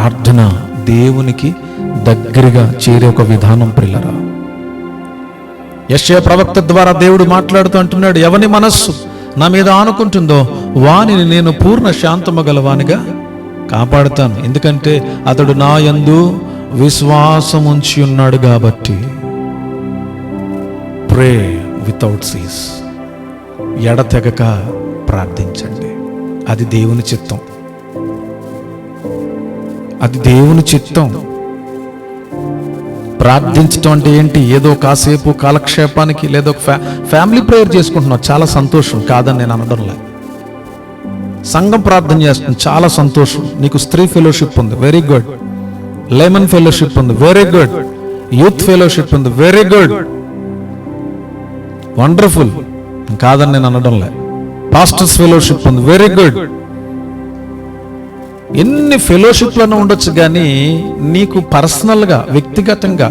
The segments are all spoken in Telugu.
ప్రార్థన దేవునికి దగ్గరగా చేరే ఒక విధానం ప్రియులారా. యెషయా ప్రవక్త ద్వారా దేవుడు మాట్లాడుతూ అంటున్నాడు, ఎవని మనస్సు నా మీద ఆనుకుంటుందో వానిని నేను పూర్ణ శాంతము గలవానిగా కాపాడుతాను, ఎందుకంటే అతడు నా యందు విశ్వాసం ఉంచి ఉన్నాడు కాబట్టి. ప్రే వితౌట్ సీస్, ఎడతెగక ప్రార్థించండి. అది దేవుని చిత్తం, అది దేవుని చిత్తం. ప్రార్థించటం అంటే ఏంటి? ఏదో కాసేపు కాలక్షేపానికి లేదా ఫ్యామిలీ ప్రేయర్ చేసుకుంటున్నావు, చాలా సంతోషం, కాదని నేను అనడంలే. సంఘం ప్రార్థన చేస్తుంది, చాలా సంతోషం. నీకు స్త్రీ ఫెలోషిప్ ఉంది, వెరీ గుడ్. లెమన్ ఫెలోషిప్ ఉంది, వెరీ గుడ్. యూత్ ఫెలోషిప్ ఉంది, వెరీ గుడ్, వండర్ఫుల్, కాదని నేను అనడంలే. పాస్టర్స్ ఫెలోషిప్ ఉంది, వెరీ గుడ్. ఎన్ని ఫెలోషిప్లను ఉండొచ్చు, కానీ నీకు పర్సనల్గా వ్యక్తిగతంగా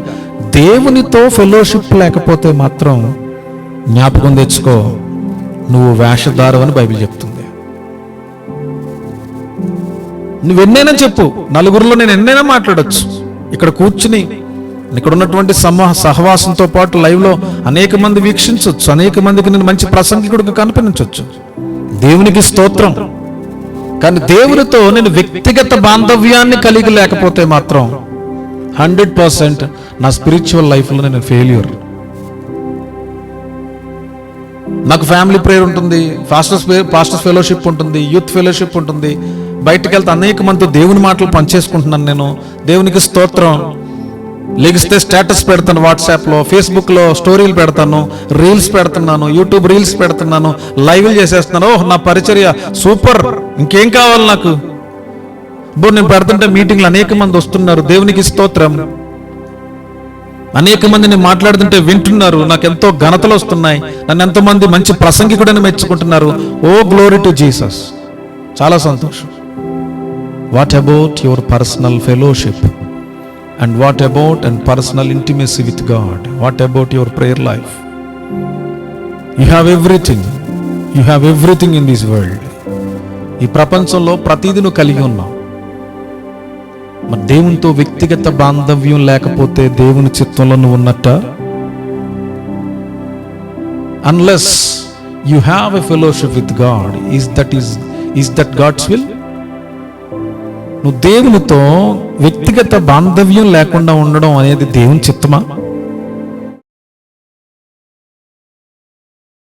దేవునితో ఫెలోషిప్ లేకపోతే మాత్రం జ్ఞాపకం తెచ్చుకో, నువ్వు వేషధారు అని బైబిల్ చెప్తుంది. నువ్వెన్నైనా చెప్పు, నలుగురిలో నేను ఎన్నైనా మాట్లాడొచ్చు, ఇక్కడ కూర్చుని ఇక్కడ ఉన్నటువంటి సహవాసంతో పాటు లైవ్లో అనేక మంది వీక్షించవచ్చు, అనేక మందికి నేను మంచి ప్రసంగికుడిగా కనిపించవచ్చు, దేవునికి స్తోత్రం. కానీ దేవునితో నేను వ్యక్తిగత బాంధవ్యాన్ని కలిగి లేకపోతే మాత్రం 100% నా స్పిరిచువల్ లైఫ్లో నేను ఫెయిల్యూర్. నాకు ఫ్యామిలీ ప్రేయర్ ఉంటుంది, పాస్టర్స్ ఫెలోషిప్ ఉంటుంది, యూత్ ఫెలోషిప్ ఉంటుంది, బయటకు వెళ్తే అనేక మందితో దేవుని మాటలు పనిచేసుకుంటున్నాను నేను, దేవునికి స్తోత్రం. లెగిస్తే స్టేటస్ పెడతాను, వాట్సాప్లో, ఫేస్బుక్లో స్టోరీలు పెడతాను, రీల్స్ పెడుతున్నాను, యూట్యూబ్ రీల్స్ పెడుతున్నాను, లైవ్లు చేసేస్తున్నాను. ఓహ్, నా పరిచర్య సూపర్, ఇంకేం కావాలి నాకు? నేను పెడుతుంటే మీటింగ్లు అనేక మంది వస్తున్నారు, దేవునికి స్తోత్రం. అనేక మంది నేను మాట్లాడుతుంటే వింటున్నారు, నాకు ఎంతో ఘనతలు వస్తున్నాయి, నన్ను ఎంతోమంది మంచి ప్రసంగికుడని మెచ్చుకుంటున్నారు. ఓ గ్లోరీ టు జీసస్, చాలా సంతోషం. What about your personal fellowship? And what about and personal intimacy with God? What about your prayer life? You have everything. You have everything in this world. ఈ ప్రపంచంలో ప్రతిదీ నువ్వు కలిగి ఉన్నావు. మరి దేవునితో వ్యక్తిగత బాంధవ్యం లేకపోతే దేవుని చిత్తంలో నువ్వు ఉన్నట్ట? Unless you have a fellowship with God, is that God's will? నువ్వు దేవునితో వ్యక్తిగత బాంధవ్యం లేకుండా ఉండడం అనేది దేవుని చిత్తమా?